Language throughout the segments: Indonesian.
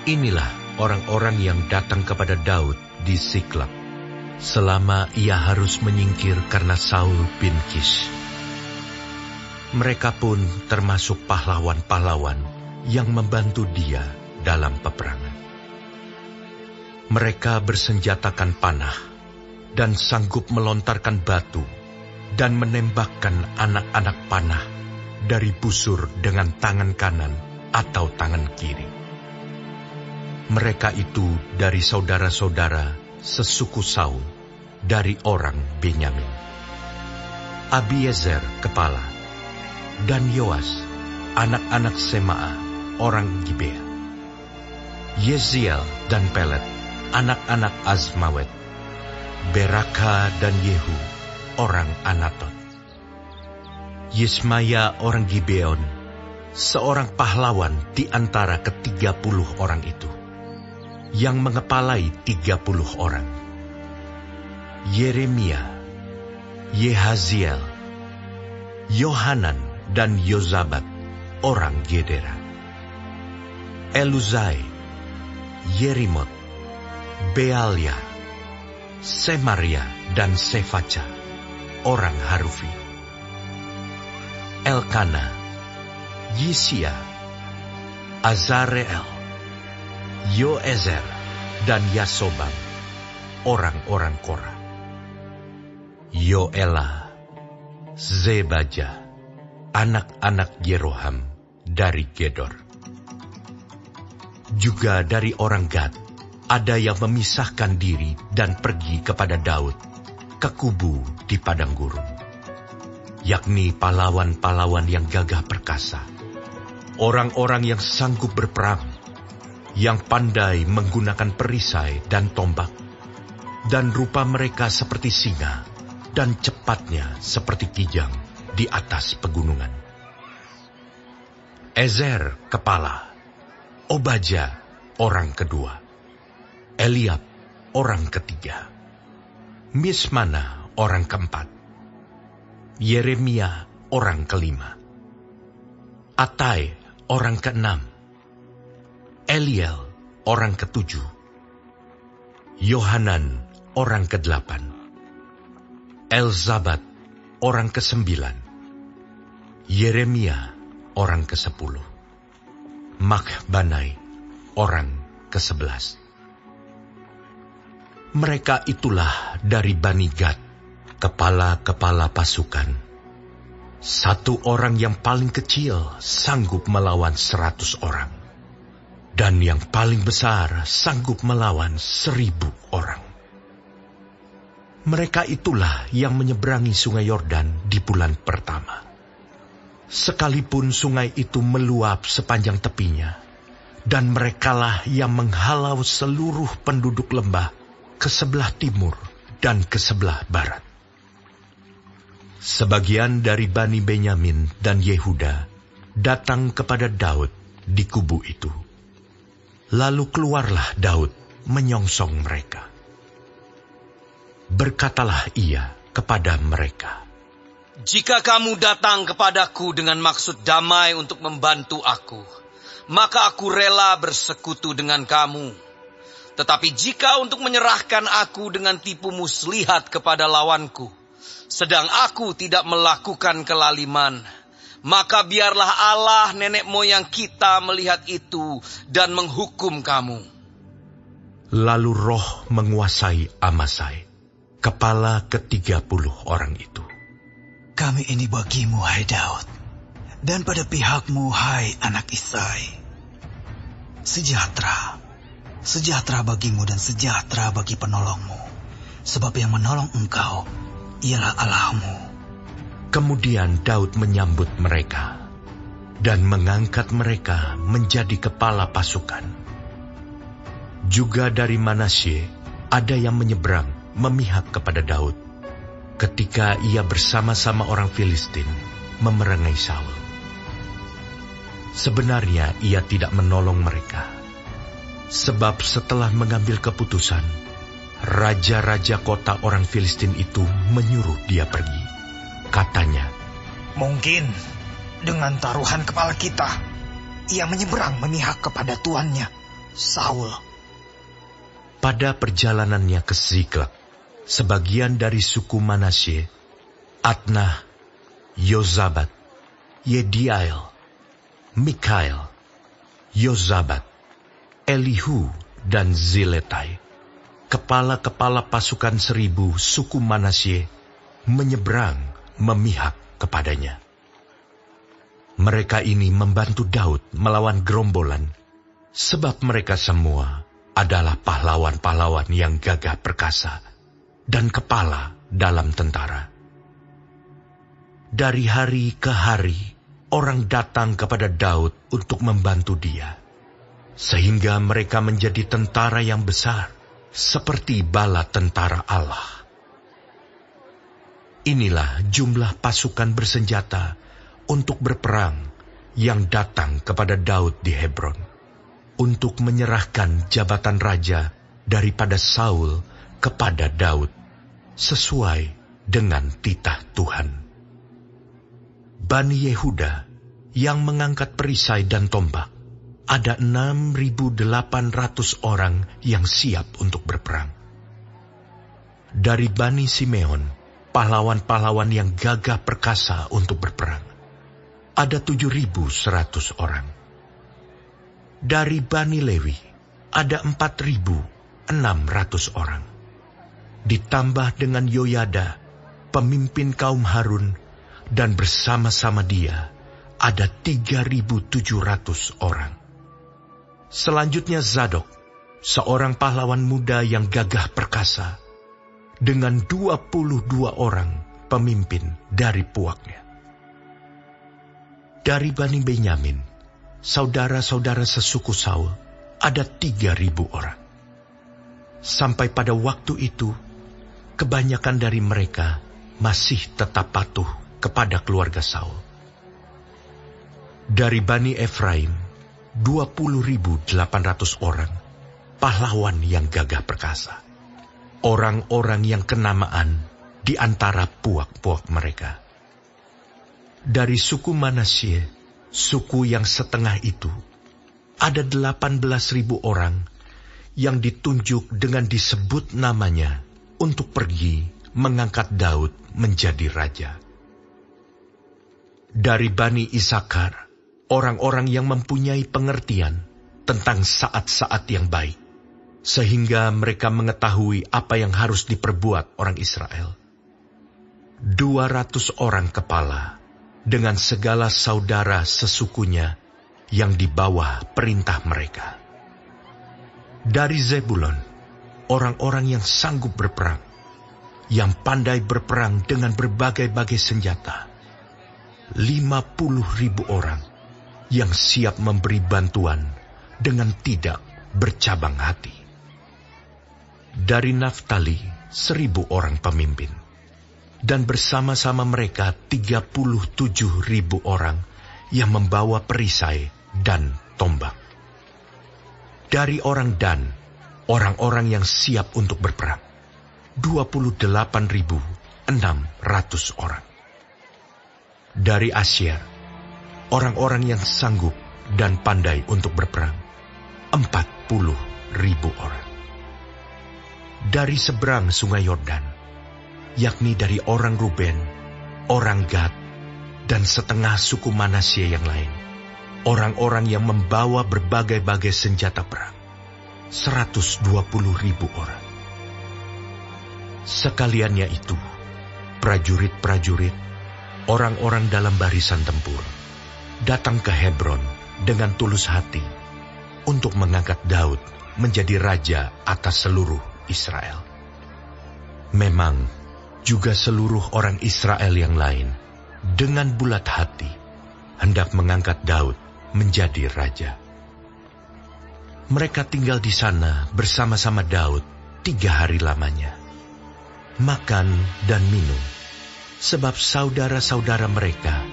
Inilah orang-orang yang datang kepada Daud di Siklab, selama ia harus menyingkir karena Saul bin Kish. Mereka pun termasuk pahlawan-pahlawan yang membantu dia dalam peperangan. Mereka bersenjatakan panah dan sanggup melontarkan batu dan menembakkan anak-anak panah dari busur dengan tangan kanan atau tangan kiri. Mereka itu dari saudara-saudara sesuku Saul, dari orang Benyamin. Abiezer kepala, dan Yoas, anak-anak Semaah, orang Gibea. Yeziel dan Pelet, anak-anak Azmawet. Beraka dan Yehu, orang Anatot. Yismaya orang Gibeon, seorang pahlawan di antara ke-30 orang itu, yang mengepalai 30 orang. Yeremia, Yehaziel, Yohanan dan Yozabat, orang Gedera. Eluzai, Yerimot, Bealia, Semaria dan Sefaca, orang Harufi. Elkana, Yisia, Azareel, Yoezer dan Yasobam, orang-orang Korah. Yoela, Zebaja, anak-anak Yeroham dari Gedor. Juga dari orang Gad, ada yang memisahkan diri dan pergi kepada Daud ke kubu di padang gurun, yakni pahlawan-pahlawan yang gagah perkasa, orang-orang yang sanggup berperang, yang pandai menggunakan perisai dan tombak, dan rupa mereka seperti singa, dan cepatnya seperti kijang di atas pegunungan. Ezer kepala, Obaja orang kedua, Eliab orang ketiga, Mismana orang keempat, Yeremia orang kelima, Atai orang keenam, Eliel orang ketujuh, Yohanan orang kedelapan, Elzabat orang kesembilan, Yeremia orang kesepuluh, Makbanai orang ke-11. Mereka itulah dari Bani Gad, kepala-kepala pasukan. Satu orang yang paling kecil sanggup melawan 100 orang, dan yang paling besar sanggup melawan 1000 orang. Mereka itulah yang menyeberangi sungai Yordan di bulan pertama. Sekalipun sungai itu meluap sepanjang tepinya, dan merekalah yang menghalau seluruh penduduk lembah ke sebelah timur dan ke sebelah barat. Sebagian dari Bani Benyamin dan Yehuda datang kepada Daud di kubu itu. Lalu keluarlah Daud menyongsong mereka. Berkatalah ia kepada mereka, "Jika kamu datang kepadaku dengan maksud damai untuk membantu aku, maka aku rela bersekutu dengan kamu. Tetapi jika untuk menyerahkan aku dengan tipu muslihat kepada lawanku, sedang aku tidak melakukan kelaliman, maka biarlah Allah nenek moyang kita melihat itu dan menghukum kamu." Lalu roh menguasai Amasai, kepala ke-30 orang itu. "Kami ini bagimu, hai Daud, dan pada pihakmu, hai anak Isai. Sejahtera bagimu dan sejahtera bagi penolongmu, sebab yang menolong engkau ialah Allahmu." Kemudian Daud menyambut mereka dan mengangkat mereka menjadi kepala pasukan. Juga dari Manasye ada yang menyeberang memihak kepada Daud ketika ia bersama-sama orang Filistin memerangi Saul. Sebenarnya ia tidak menolong mereka, sebab setelah mengambil keputusan, raja-raja kota orang Filistin itu menyuruh dia pergi. Katanya, "Mungkin dengan taruhan kepala kita, ia menyeberang memihak kepada tuannya Saul. Pada perjalanannya ke Ziklag, sebagian dari suku Manasye, Adnah, Yozabat, Yediael, Mikael, Yozabat, Elihu, dan Ziletai, kepala-kepala pasukan 1000 suku Manasye, menyeberang memihak kepadanya. Mereka ini membantu Daud melawan gerombolan, sebab mereka semua adalah pahlawan-pahlawan yang gagah perkasa dan kepala dalam tentara. Dari hari ke hari, orang datang kepada Daud untuk membantu dia, sehingga mereka menjadi tentara yang besar, seperti bala tentara Allah. Inilah jumlah pasukan bersenjata untuk berperang yang datang kepada Daud di Hebron, untuk menyerahkan jabatan raja daripada Saul kepada Daud, sesuai dengan titah Tuhan. Bani Yehuda yang mengangkat perisai dan tombak, ada 6.800 orang yang siap untuk berperang. Dari Bani Simeon, pahlawan-pahlawan yang gagah perkasa untuk berperang, ada 7.100 orang. Dari Bani Lewi, ada 4.600 orang. Ditambah dengan Yoyada, pemimpin kaum Harun, dan bersama-sama dia, ada 3.700 orang. Selanjutnya Zadok, seorang pahlawan muda yang gagah perkasa, dengan 22 orang pemimpin dari puaknya. Dari Bani Benyamin, saudara-saudara sesuku Saul, ada 3.000 orang. Sampai pada waktu itu, kebanyakan dari mereka masih tetap patuh kepada keluarga Saul. Dari Bani Efraim, 20.800 orang, pahlawan yang gagah perkasa. Orang-orang yang kenamaan di antara puak-puak mereka. Dari suku Manasye, suku yang setengah itu, ada 18.000 orang yang ditunjuk dengan disebut namanya untuk pergi mengangkat Daud menjadi raja. Dari Bani Isakar, orang-orang yang mempunyai pengertian tentang saat-saat yang baik, sehingga mereka mengetahui apa yang harus diperbuat orang Israel. 200 orang kepala, dengan segala saudara sesukunya yang di bawah perintah mereka. Dari Zebulon, orang-orang yang sanggup berperang, yang pandai berperang dengan berbagai-bagai senjata. 50.000 orang yang siap memberi bantuan dengan tidak bercabang hati. Dari Naftali, 1.000 orang pemimpin. Dan bersama-sama mereka 37.000 orang yang membawa perisai dan tombak. Dari orang Dan, orang-orang yang siap untuk berperang, 28.600 orang. Dari Asyer, orang-orang yang sanggup dan pandai untuk berperang, 40.000 orang. Dari seberang sungai Yordan, yakni dari orang Ruben, orang Gad, dan setengah suku Manasye yang lain, orang-orang yang membawa berbagai-bagai senjata perang, 120.000 orang. Sekaliannya itu, prajurit-prajurit, orang-orang dalam barisan tempur, datang ke Hebron dengan tulus hati untuk mengangkat Daud menjadi raja atas seluruh Israel. Memang, juga seluruh orang Israel yang lain, dengan bulat hati, hendak mengangkat Daud menjadi raja. Mereka tinggal di sana bersama-sama Daud 3 hari lamanya, makan dan minum, sebab saudara-saudara mereka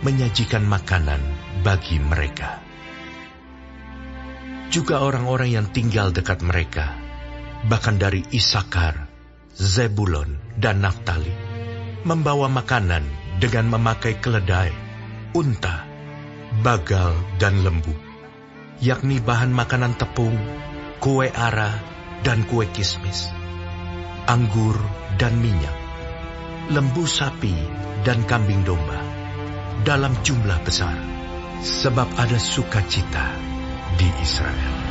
menyajikan makanan bagi mereka. Juga orang-orang yang tinggal dekat mereka, bahkan dari Isakar, Zebulon, dan Naftali, membawa makanan dengan memakai keledai, unta, bagal, dan lembu. yakni bahan makanan tepung, kue ara, dan kue kismis, anggur dan minyak, lembu sapi dan kambing domba, dalam jumlah besar, sebab ada sukacita di Israel.